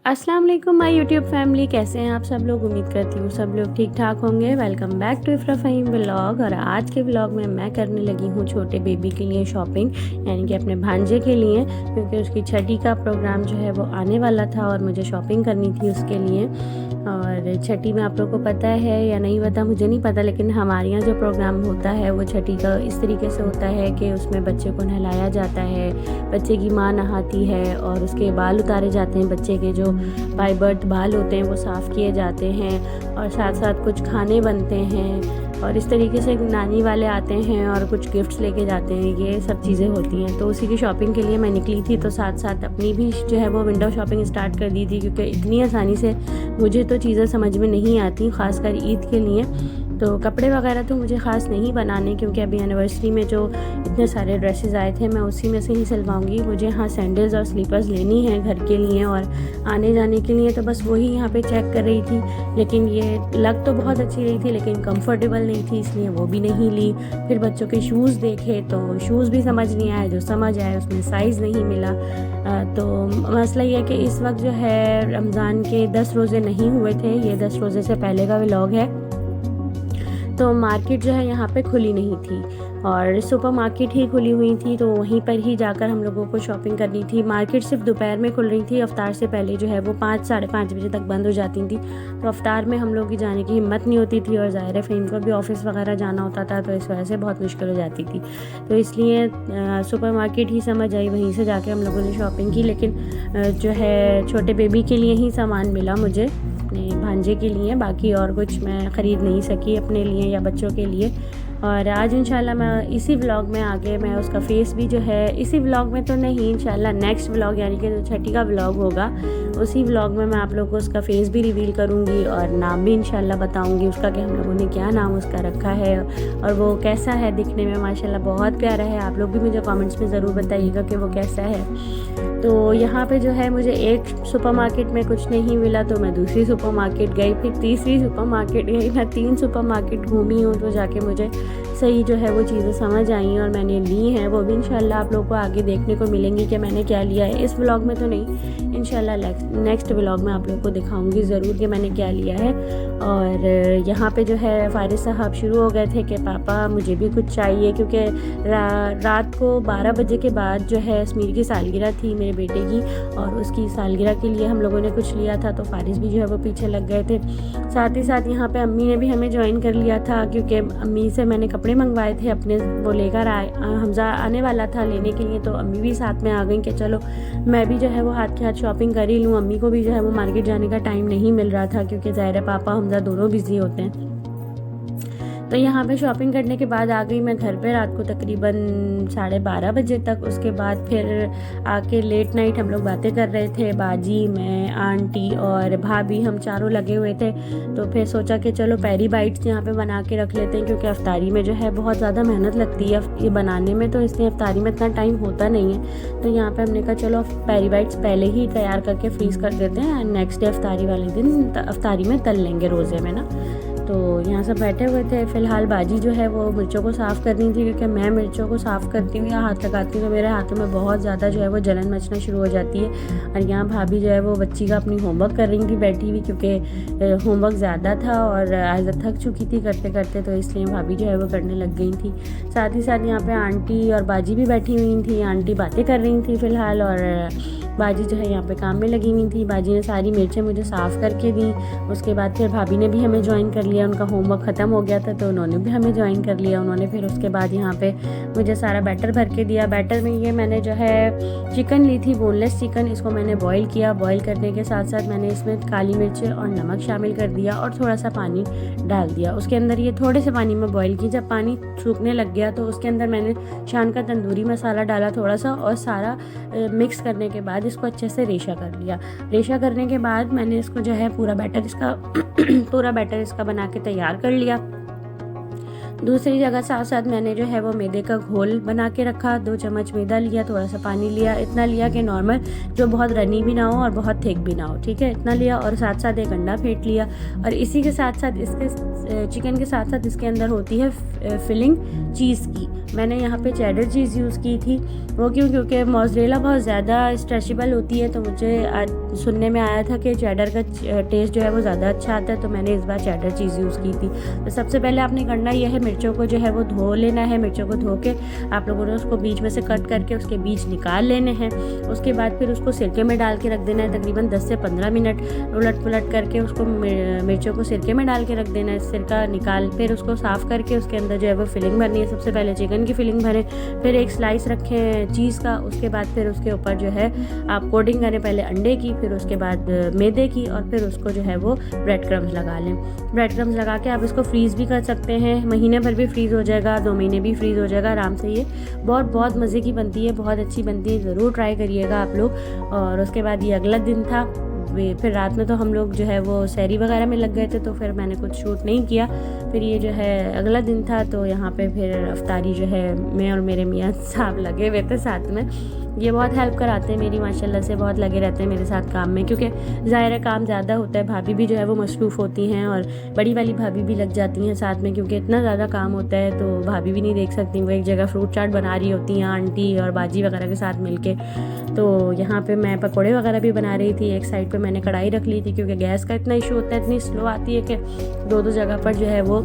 अस्सलाम वालेकुम my YouTube family, कैसे हैं आप सब लोग। उम्मीद करती हूँ सब लोग ठीक ठाक होंगे। Welcome back to Ifra Faheem vlog. और आज के व्लॉग में मैं करने लगी हूँ छोटे बेबी के लिए शॉपिंग, यानी कि अपने भांजे के लिए, क्योंकि उसकी छठी का प्रोग्राम जो है वो आने वाला था और मुझे शॉपिंग करनी थी उसके लिए। और छठी में आप लोग को पता है या नहीं पता, मुझे नहीं पता, लेकिन हमारे यहाँ जो प्रोग्राम होता है वो छठी का इस तरीके से होता है कि उसमें बच्चे को नहलाया जाता है, बच्चे की माँ नहाती है और उसके बाल उतारे जाते हैं। बच्चे के जो बाय बर्थ बाल होते हैं वो साफ़ किए जाते हैं और साथ साथ कुछ खाने बनते हैं और इस तरीके से नानी वाले आते हैं और कुछ गिफ्ट्स लेके जाते हैं। ये सब चीज़ें होती हैं। तो उसी की शॉपिंग के लिए मैं निकली थी, तो साथ साथ अपनी भी जो है वो विंडो शॉपिंग स्टार्ट कर दी थी, क्योंकि इतनी आसानी से मुझे तो चीज़ें समझ में नहीं आती, ख़ासकर ईद के लिए। तो कपड़े वगैरह तो मुझे ख़ास नहीं बनाने, क्योंकि अभी एनिवर्सरी में जो इतने सारे ड्रेसेस आए थे मैं उसी में से ही सिलवाऊंगी। मुझे यहाँ सैंडल्स और स्लीपर्स लेनी है घर के लिए और आने जाने के लिए, तो बस वही यहाँ पे चेक कर रही थी। लेकिन ये लग तो बहुत अच्छी रही थी, लेकिन कंफर्टेबल नहीं थी, इसलिए वो भी नहीं ली। फिर बच्चों के शूज़ देखे तो शूज़ भी समझ नहीं आए, जो समझ आए उसमें साइज़ नहीं मिला। तो मसला ये है कि इस वक्त जो है रमज़ान के 10 रोज़े नहीं हुए थे, ये 10 रोज़े से पहले का व्लॉग है। तो मार्केट जो है यहाँ पे खुली नहीं थी और सुपर मार्केट ही खुली हुई थी, तो वहीं पर ही जाकर हम लोगों को शॉपिंग करनी थी। मार्केट सिर्फ दोपहर में खुल रही थी, अफ्तार से पहले जो है वो 5 साढ़े 5 बजे तक बंद हो जाती थी। तो अफ्तार में हम लोग की जाने की हिम्मत नहीं होती थी और ज़ाहिर फ़हीम को भी ऑफिस वगैरह जाना होता था, तो इस वजह से बहुत मुश्किल हो जाती थी। तो इसलिए सुपर मार्केट ही समझ आई, वहीं से जाके हम लोगों ने शॉपिंग की। लेकिन जो है छोटे बेबी के लिए ही सामान मिला मुझे, अपने भांजे के लिए, बाकी और कुछ मैं ख़रीद नहीं सकी अपने लिए या बच्चों के लिए। और आज इंशाल्लाह मैं इसी व्लॉग में आगे मैं उसका फेस भी जो है, इसी व्लॉग में तो नहीं, इंशाल्लाह नेक्स्ट व्लॉग यानी कि जो छठी का व्लॉग होगा उसी व्लॉग में मैं आप लोगों को उसका फेस भी रिवील करूंगी और नाम भी इंशाल्लाह बताऊंगी उसका, कि हम लोगों ने क्या नाम उसका रखा है और वो कैसा है दिखने में। माशाल्लाह बहुत प्यारा है। आप लोग भी मुझे कमेंट्स में ज़रूर बताइएगा कि वो कैसा है। तो यहाँ पे जो है मुझे एक सुपर मार्केट में कुछ नहीं मिला, तो मैं दूसरी सुपर मार्केट गई, फिर तीसरी सुपर मार्केट गई। मैं 3 सुपर मार्केट घूमी हूँ, तो जाके मुझे सही जो है वो चीज़ें समझ आई और मैंने ली हैं। वो भी इंशाल्लाह आप लोगों को आगे देखने को मिलेंगी कि मैंने क्या लिया है। इस व्लॉग में तो नहीं, इंशाल्लाह नेक्स्ट व्लॉग में आप लोगों को दिखाऊंगी ज़रूर कि मैंने क्या लिया है। और यहाँ पे जो है फारिस साहब शुरू हो गए थे कि पापा मुझे भी कुछ चाहिए, क्योंकि रात को 12 बजे के बाद जो है अस्मीर की सालगिरह थी मेरे बेटे की, और उसकी सालगिरह के लिए हम लोगों ने कुछ लिया था, तो फारिस भी जो है वो पीछे लग गए थे। साथ ही साथ यहाँ पे अम्मी ने भी हमें ज्वाइन कर लिया था, क्योंकि अम्मी से मैंने कपड़े मंगवाए थे अपने, वो लेकर आए, हमजा आने वाला था लेने के लिए, तो अम्मी भी साथ में आ गई कि चलो मैं भी जो है वो हाथ के हाथ शॉपिंग कर ही लूँ। अम्मी को भी जो है वो मार्केट जाने का टाइम नहीं मिल रहा था, क्योंकि ज़ाहिर है पापा हमजा दोनों बिजी होते हैं। तो यहाँ पे शॉपिंग करने के बाद आ गई मैं घर पे रात को तकरीबन 12:30 बजे तक। उसके बाद फिर आके लेट नाइट हम लोग बातें कर रहे थे, बाजी, मैं, आंटी और भाभी, हम चारों लगे हुए थे। तो फिर सोचा कि चलो पेरी बाइट्स यहाँ पे बना के रख लेते हैं, क्योंकि अफ्तारी में जो है बहुत ज़्यादा मेहनत लगती है ये बनाने में, तो इसलिए अफ्तारी में इतना टाइम होता नहीं है। तो यहाँ पर हमने कहा चलो पेरी बाइट्स पहले ही तैयार करके फ्रीज़ कर देते हैं, नेक्स्ट डे अफ्तारी वाले दिन अफ्तारी में तल लेंगे रोज़े में ना। तो यहाँ सब बैठे हुए थे। फ़िलहाल बाजी जो है वो मिर्चों को साफ़ करनी थी, क्योंकि मैं मिर्चों को साफ़ करती हूँ या हाथ लगाती हूँ तो मेरे हाथों में बहुत ज़्यादा जो है वो जलन मचना शुरू हो जाती है। और यहाँ भाभी जो है वो बच्ची का अपनी होमवर्क कर रही थी बैठी हुई, क्योंकि होमवर्क ज़्यादा था और आज थक चुकी थी करते करते, तो इसलिए भाभी जो है वो करने लग गई थी। साथ ही साथ यहाँ पर आंटी और बाजी भी बैठी हुई थी। आंटी बातें कर रही थी फ़िलहाल और बाजी जो है यहाँ पे काम में लगी हुई थी। बाजी ने सारी मिर्चें मुझे साफ़ करके दी। उसके बाद फिर भाभी ने भी हमें ज्वाइन कर लिया, उनका होमवर्क ख़त्म हो गया था तो उन्होंने भी हमें ज्वाइन कर लिया। उन्होंने फिर उसके बाद यहाँ पे मुझे सारा बैटर भर के दिया। बैटर में ये मैंने जो है चिकन ली थी, बोनलेस चिकन, इसको मैंने बॉईल किया। बॉईल करने के साथ साथ मैंने इसमें काली मिर्च और नमक शामिल कर दिया और थोड़ा सा पानी डाल दिया। उसके अंदर ये थोड़े से पानी में बॉईल की। जब पानी सूखने लग गया तो उसके अंदर मैंने शान का तंदूरी मसाला डाला थोड़ा सा, और सारा मिक्स करने के बाद इसको अच्छे से रेशा कर लिया। रेशा करने के बाद मैंने इसको जो है पूरा बैटर इसका बना के तैयार कर लिया। दूसरी जगह साथ साथ मैंने जो है वो मैदे का घोल बना के रखा। 2 चम्मच मैदा लिया, थोड़ा सा पानी लिया, इतना लिया कि नॉर्मल, जो बहुत रनी भी ना हो और बहुत थिक भी ना हो, ठीक है, इतना लिया। और साथ साथ एक अंडा फेंट लिया, और इसी के साथ साथ इसके चिकन के साथ साथ इसके अंदर होती है फिलिंग चीज़ की। मैंने यहाँ पे चेडर चीज़ यूज़ की थी। वो क्योंकि मोज़रेला बहुत ज़्यादा स्ट्रेचेबल होती है, तो मुझे आज सुनने में आया था कि चेडर का टेस्ट जो है वो ज़्यादा अच्छा आता है, तो मैंने इस बार चेडर चीज़ यूज़ की थी। तो सबसे पहले आपने करना यह है, मिर्चों को जो है वो धो लेना है। मिर्चों को धो के आप लोगों ने उसको बीच में से कट करके उसके बीज निकाल लेने हैं। उसके बाद फिर उसको सिरके में डाल के रख देना है, तकरीबन 10 से 15 मिनट उलट पुलट करके उसको मिर्चों को सिरके में डाल के रख देना है। सिरका निकाल फिर उसको साफ़ करके उसके अंदर जो है वो फिलिंग भरनी है। सबसे पहले चिकन की फिलिंग भरें, फिर एक स्लाइस रखें चीज़ का। उसके बाद फिर उसके ऊपर जो है आप कोटिंग करें, पहले अंडे की, फिर उसके बाद मैदे की, और फिर उसको जो है वो ब्रेड क्रम्स लगा लें। ब्रेड क्रम्स लगा के आप इसको फ्रीज़ भी कर सकते हैं, महीने भर भी फ्रीज़ हो जाएगा, 2 महीने भी फ्रीज़ हो जाएगा आराम से। ये बहुत मज़े की बनती है, बहुत अच्छी बनती है, ज़रूर ट्राई करिएगा आप लोग। और उसके बाद ये अगला दिन था, फिर रात में तो हम लोग जो है वो सहरी वगैरह में लग गए थे, तो फिर मैंने कुछ शूट नहीं किया। फिर ये जो है अगला दिन था, तो यहाँ पे फिर अफ्तारी जो है मैं और मेरे मियाँ साहब लगे हुए थे साथ में। ये बहुत हेल्प कराते हैं मेरी, माशाल्लाह से बहुत लगे रहते हैं मेरे साथ काम में, क्योंकि ज़ाहिर है काम ज़्यादा होता है। भाभी भी जो है वो मसरूफ़ होती हैं, और बड़ी वाली भाभी भी लग जाती हैं साथ में, क्योंकि इतना ज़्यादा काम होता है तो भाभी भी नहीं देख सकती। वो एक जगह फ्रूट चाट बना रही होती हैं आंटी और बाजी वगैरह के साथ मिलके। तो यहाँ पे मैं पकौड़े वगैरह भी बना रही थी। एक साइड पे मैंने कढ़ाई रख ली थी, क्योंकि गैस का इतना इशू होता है, इतनी स्लो आती है कि 2 जगह पर जो है वो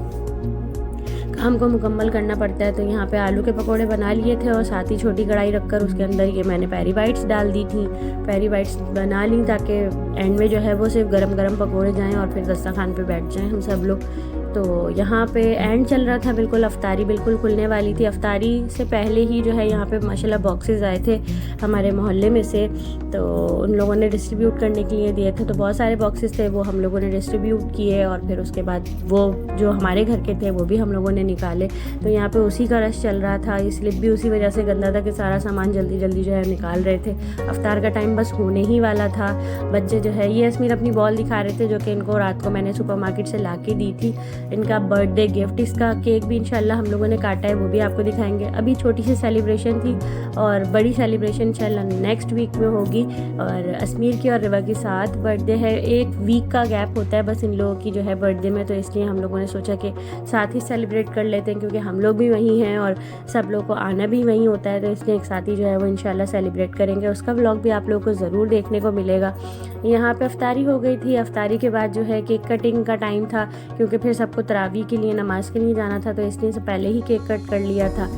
काम को मुकम्मल करना पड़ता है। तो यहाँ पे आलू के पकोड़े बना लिए थे, और साथ ही छोटी कढ़ाई रखकर उसके अंदर ये मैंने पेरी बाइट्स डाल दी थी। पेरी बाइट्स बना ली ताकि एंड में जो है वो सिर्फ गरम गरम पकोड़े जाएं और फिर दस्तरखान पे बैठ जाएं हम सब लोग। तो यहाँ पे एंड चल रहा था, बिल्कुल अफ्तारी बिल्कुल खुलने वाली थी। अफ्तारी से पहले ही जो है यहाँ पे माशाल्लाह बॉक्सेस आए थे हमारे मोहल्ले में से, तो उन लोगों ने डिस्ट्रीब्यूट करने के लिए दिए थे। तो बहुत सारे बॉक्सेस थे, वो हम लोगों ने डिस्ट्रीब्यूट किए, और फिर उसके बाद वो जो हमारे घर के थे वो भी हम लोगों ने निकाले। तो यहाँ पे उसी का रश चल रहा था। ये स्लिप भी उसी वजह से गंदा था कि सारा सामान जल्दी जल्दी जो है निकाल रहे थे। अफ्तार का टाइम बस होने ही वाला था। बच्चे जो है, ये अस्मीर अपनी बॉल दिखा रहे थे, जो कि इनको रात को मैंने सुपरमार्केट से ला के दी थी, इनका बर्थडे गिफ्ट। इसका केक भी इंशाल्लाह हम लोगों ने काटा है, वो भी आपको दिखाएंगे। अभी छोटी सी सेलिब्रेशन थी, और बड़ी सेलिब्रेशन इंशाल्लाह नेक्स्ट वीक में होगी। और अस्मीर की और रिवा के साथ बर्थडे है, 1 वीक का गैप होता है बस इन लोगों की जो है बर्थडे में, तो इसलिए हम लोगों ने सोचा कि साथ ही सेलिब्रेट कर लेते हैं, क्योंकि हम लोग भी वहीं हैं और सब लोग को आना भी वहीं होता है, तो इसलिए एक साथ ही जो है वो इंशाल्लाह सेलिब्रेट करेंगे। उसका व्लॉग भी आप लोगों को ज़रूर देखने को मिलेगा। यहाँ पे अफ्तारी हो गई थी। अफ्तारी के बाद जो है केक कटिंग का टाइम था, क्योंकि फिर सबको तरावी के लिए, नमाज के लिए जाना था, तो इसलिए से पहले ही केक कट कर लिया था।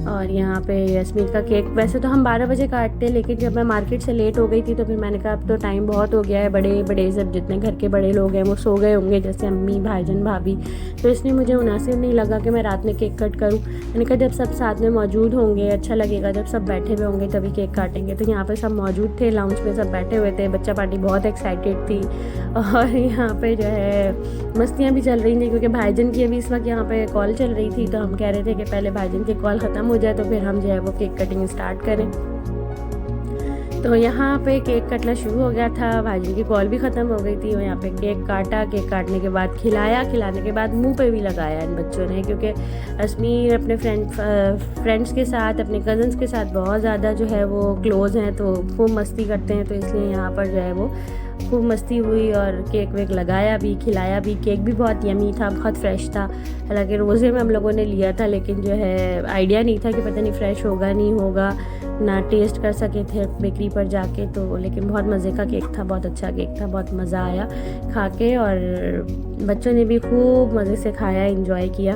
और यहाँ पे अस्मीर का केक वैसे तो हम 12 बजे काटते, लेकिन जब मैं मार्केट से लेट हो गई थी तो फिर मैंने कहा अब तो टाइम बहुत हो गया है, बड़े सब जितने घर के बड़े लोग हैं वो सो गए होंगे, जैसे अम्मी, भाईजान, भाभी, तो इसलिए मुझे मुनासिब नहीं लगा कि मैं रात में केक कट करूँ। मैंने कहा जब सब साथ में मौजूद होंगे अच्छा लगेगा, जब सब बैठे हुए होंगे तभी केक काटेंगे। तो यहाँ पर सब मौजूद थे, लाउंज में सब बैठे हुए थे, बच्चा पार्टी बहुत एक्साइटेड थी, और यहाँ पे जो है मस्तियाँ भी चल रही थी, क्योंकि भाईजान की अभी इस वक्त यहाँ पे कॉल चल रही थी, तो हम कह रहे थे कि पहले भाईजान की कॉल ख़त्म हो जाए तो फिर हम जो है वो केक कटिंग स्टार्ट करें। तो यहाँ पे केक कटना शुरू हो गया था, भाईजान की कॉल भी ख़त्म हो गई थी, और यहाँ पे केक काटा। केक काटने के बाद खिलाने के बाद मुंह पे भी लगाया इन बच्चों ने, क्योंकि अस्मीर अपने फ्रेंड्स के साथ, अपने कज़न्स के साथ बहुत ज़्यादा जो है वो क्लोज़ हैं, तो खूब मस्ती करते हैं, तो इसलिए यहाँ पर जो है वो खूब मस्ती हुई और केक वेक लगाया भी, खिलाया भी। केक भी बहुत यमी था, बहुत फ्रेश था। हालांकि रोज़े में हम लोगों ने लिया था, लेकिन जो है आइडिया नहीं था कि पता नहीं फ़्रेश होगा नहीं होगा, ना टेस्ट कर सके थे बेकरी पर जाके, तो लेकिन बहुत मज़े का केक था, बहुत अच्छा केक था, बहुत मज़ा आया खा के, और बच्चों ने भी खूब मज़े से खाया, इंजॉय किया।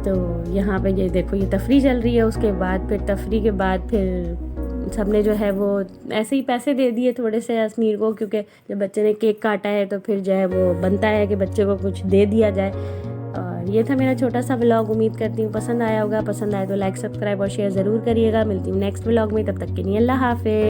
तो यहाँ पे ये देखो, ये तफरी चल रही है। उसके बाद फिर तफरी के बाद फिर सबने जो है वो ऐसे ही पैसे दे दिए थोड़े से असमीर को, क्योंकि जब बच्चे ने केक काटा है तो फिर जो है वो बनता है कि बच्चे को कुछ दे दिया जाए। और ये था मेरा छोटा सा व्लॉग। उम्मीद करती हूँ पसंद आया होगा। पसंद आए तो लाइक, सब्सक्राइब और शेयर ज़रूर करिएगा। मिलती हूँ नेक्स्ट व्लॉग में, तब तक के लिए अल्लाह हाफ़िज़।